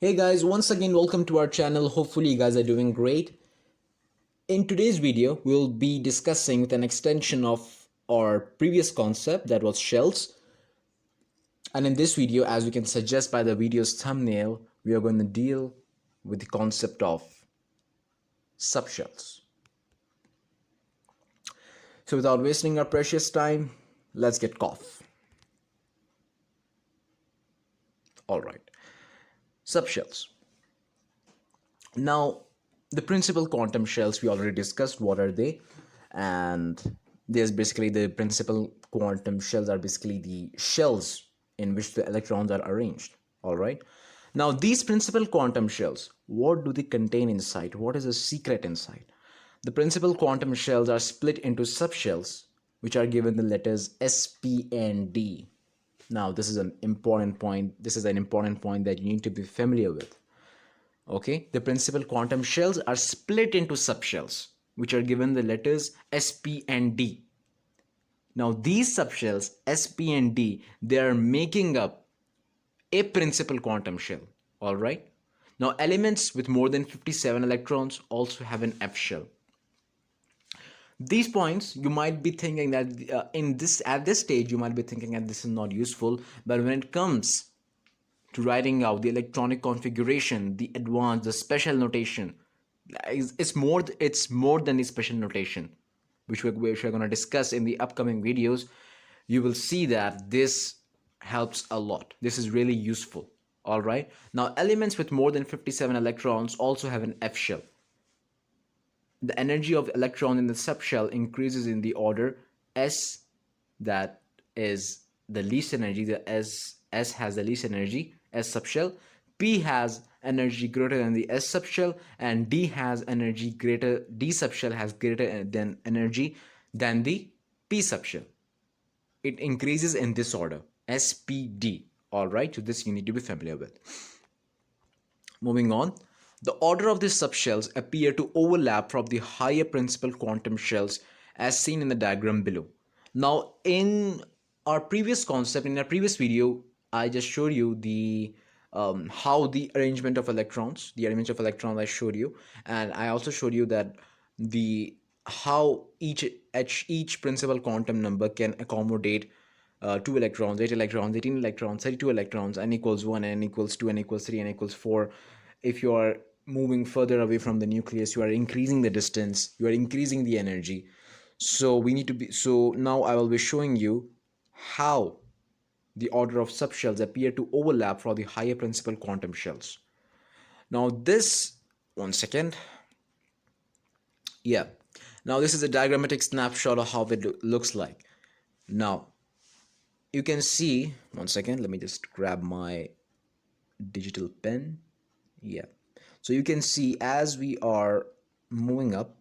Hey guys, once again welcome to our channel. Hopefully you guys are doing great. In today's video, we'll be discussing with an extension of our previous concept that was shells. And in this video, as you can suggest by the video's thumbnail, we are going to deal with the concept of subshells. So without wasting our precious time, let's get off. Alright, subshells. Now, the principal quantum shells we already discussed. What are they? And there's basically the principal quantum shells are basically the shells in which the electrons are arranged. All right. Now, these principal quantum shells, what do they contain inside? What is the secret inside? The principal quantum shells are split into subshells, which are given the letters S, P, and D. Now, this is an important point. This is an important point that you need to be familiar with. Okay, the principal quantum shells are split into subshells, which are given the letters S, P, and D. Now, these subshells, S, P, and D, they are making up a principal quantum shell. All right. Now, elements with more than 57 electrons also have an F shell. These points, you might be thinking that at this stage, you might be thinking that this is not useful, but when it comes to writing out the electronic configuration, the advanced, the special notation, it's more than the special notation, which we're going to discuss in the upcoming videos. You will see that this helps a lot. This is really useful. All right. Now, elements with more than 57 electrons also have an F shell. The energy of electron in the subshell increases in the order S, that is the least energy. The S has the least energy, S subshell. P has energy greater than the S subshell, and D subshell has greater than energy than the P subshell. It increases in this order, S, P, D. All right, so this you need to be familiar with. Moving on, the order of these subshells appear to overlap from the higher principal quantum shells as seen in the diagram below. Now, in our previous concept, in our previous video, I just showed you the how the arrangement of electrons, I showed you, and I also showed you that how each principal quantum number can accommodate 2 electrons, 8 electrons, 18 electrons, 32 electrons, n equals 1, n equals 2, n equals 3, n equals 4. If you are moving further away from the nucleus, you are increasing the distance, you are increasing the energy. So now I will be showing you how the order of subshells appear to overlap for the higher principal quantum shells. Now one second. Yeah. Now this is a diagrammatic snapshot of how it looks like. Now, you can see, one second, let me just grab my digital pen. Yeah. So you can see as we are moving up,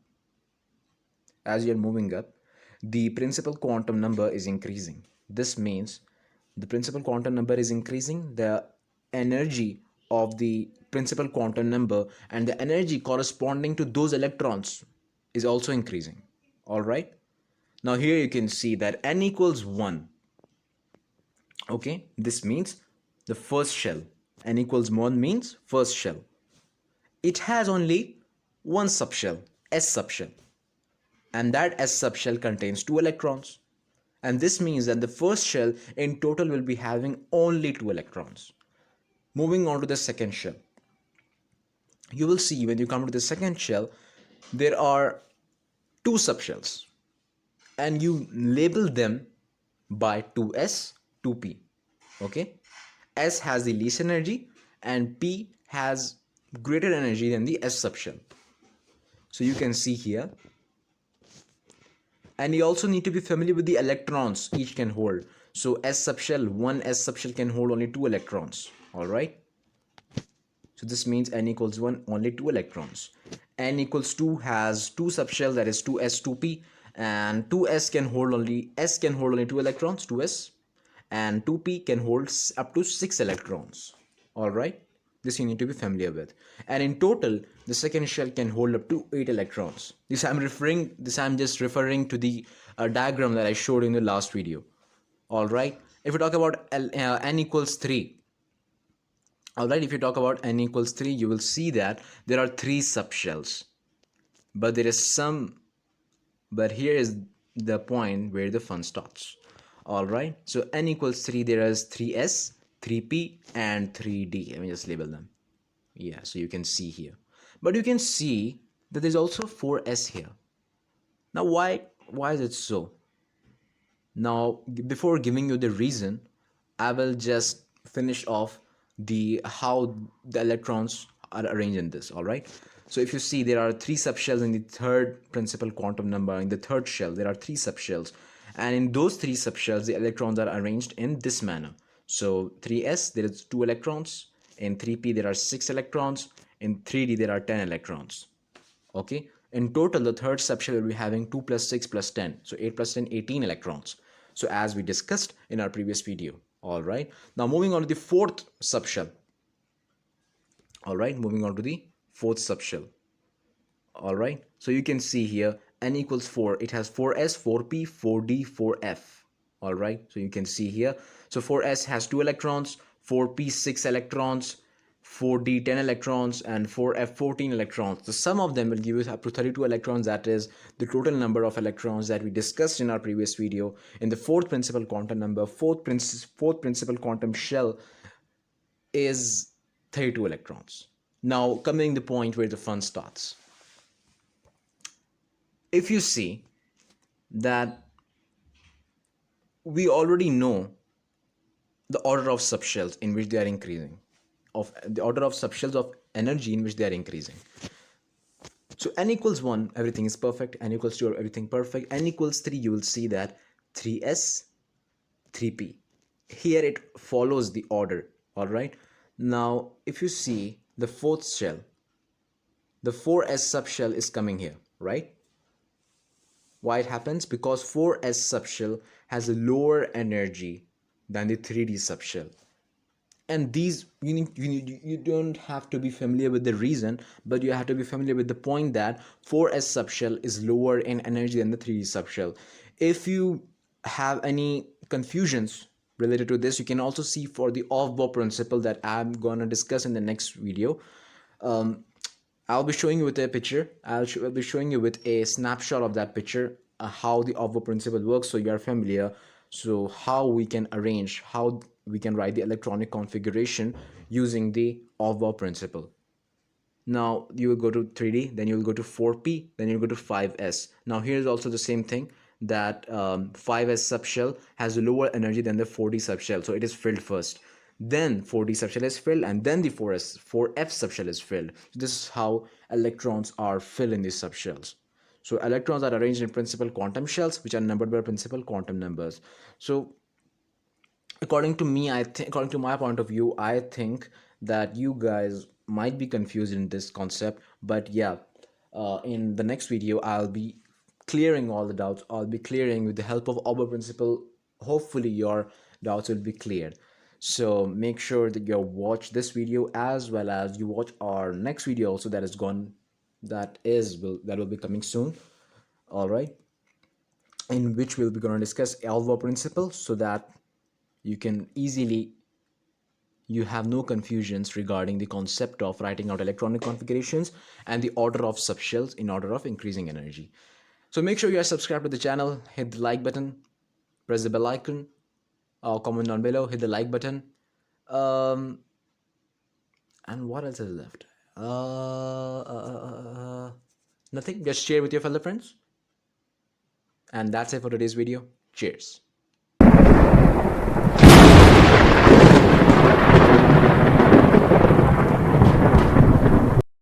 the principal quantum number is increasing. This means the principal quantum number is increasing, the energy of the principal quantum number and the energy corresponding to those electrons is also increasing. All right. Now here you can see that n equals 1. Okay, this means the first shell. N equals 1 means first shell. It has only one subshell, S subshell. And that S subshell contains 2 electrons. And this means that the first shell in total will be having only 2 electrons. Moving on to the second shell. You will see when you come to the second shell, there are 2 subshells. And you label them by 2s, 2p. Okay, S has the least energy and P has greater energy than the S subshell. So you can see here. And you also need to be familiar with the electrons each can hold. So one S subshell can hold only 2 electrons. All right. So this means n equals 1, only 2 electrons. N equals 2 has 2 subshells, that is 2s, 2p, and 2s can hold only 2 electrons, 2s, and 2p can hold up to 6 electrons. All right, this you need to be familiar with. And in total, the second shell can hold up to 8 electrons. I'm just referring to the diagram that I showed in the last video. All right, if we talk about n equals 3, Alright, if you talk about n equals 3, you will see that there are 3 subshells. But there is some, but here is the point where the fun starts. Alright, so n equals 3, there is 3s, 3p, and 3d. Let me just label them. Yeah, so you can see here. But you can see that there's also 4s here. Now, why is it so? Now, before giving you the reason, I will just finish off the how the electrons are arranged in this. All right. So if you see, there are 3 subshells in the third principal quantum number. In the third shell, there are 3 subshells, and in those 3 subshells, the electrons are arranged in this manner. So 3s, there is 2 electrons. In 3p, there are 6 electrons. In 3d, there are 10 electrons. Okay, in total the third subshell will be having 2 plus 6 plus 10, so 8 plus 10, 18 electrons, so as we discussed in our previous video. All right, now moving on to the fourth subshell. All right, moving on to the fourth subshell. All right, so you can see here n equals 4. It has 4s, 4p, 4d, 4f. All right, so you can see here, so 4s has 2 electrons, 4p 6 electrons, 4d 10 electrons, and 4f 14 electrons. The sum of them will give you up to 32 electrons. That is the total number of electrons that we discussed in our previous video. In the fourth principal quantum number, fourth principal quantum shell is 32 electrons. Now coming to the point where the fun starts. If you see that we already know the order of subshells in which they are increasing, of the order of subshells of energy in which they are increasing. So n equals 1, everything is perfect. N equals 2, everything perfect. N equals 3, you will see that 3s, 3p. Here it follows the order. All right. Now, if you see the fourth shell, the 4s subshell is coming here, right? Why it happens? Because 4s subshell has a lower energy than the 3d subshell. And these you don't have to be familiar with the reason, but you have to be familiar with the point that 4s subshell is lower in energy than the 3d subshell. If you have any confusions related to this, you can also see for the off-bow principle that I'm gonna discuss in the next video. I'll be showing you with a picture. I'll be showing you with a snapshot of that picture, how the off-bow principle works, so you are familiar. So how we can arrange, how we can write the electronic configuration using the off-bow principle. Now you will go to 3D, then you will go to 4P, then you'll go to 5S. Now here's also the same thing, that 5S subshell has a lower energy than the 4D subshell, so it is filled first. Then 4D subshell is filled, and then the 4F subshell is filled. This is how electrons are filled in these subshells. So electrons are arranged in principal quantum shells, which are numbered by principal quantum numbers. So according to me, according to my point of view, I think that you guys might be confused in this concept. But yeah, in the next video, I'll be clearing all the doubts. I'll be clearing with the help of Orbitals principle. Hopefully, your doubts will be cleared. So make sure that you watch this video as well as you watch our next video also, that is gone, that will be coming soon. All right, in which we'll be going to discuss Orbitals principle, so that you can easily, you have no confusions regarding the concept of writing out electronic configurations and the order of subshells in order of increasing energy. So make sure you are subscribed to the channel, hit the like button, press the bell icon, comment down below, hit the like button, and what else is left? Nothing. Just share with your fellow friends, and that's it for today's video. Cheers.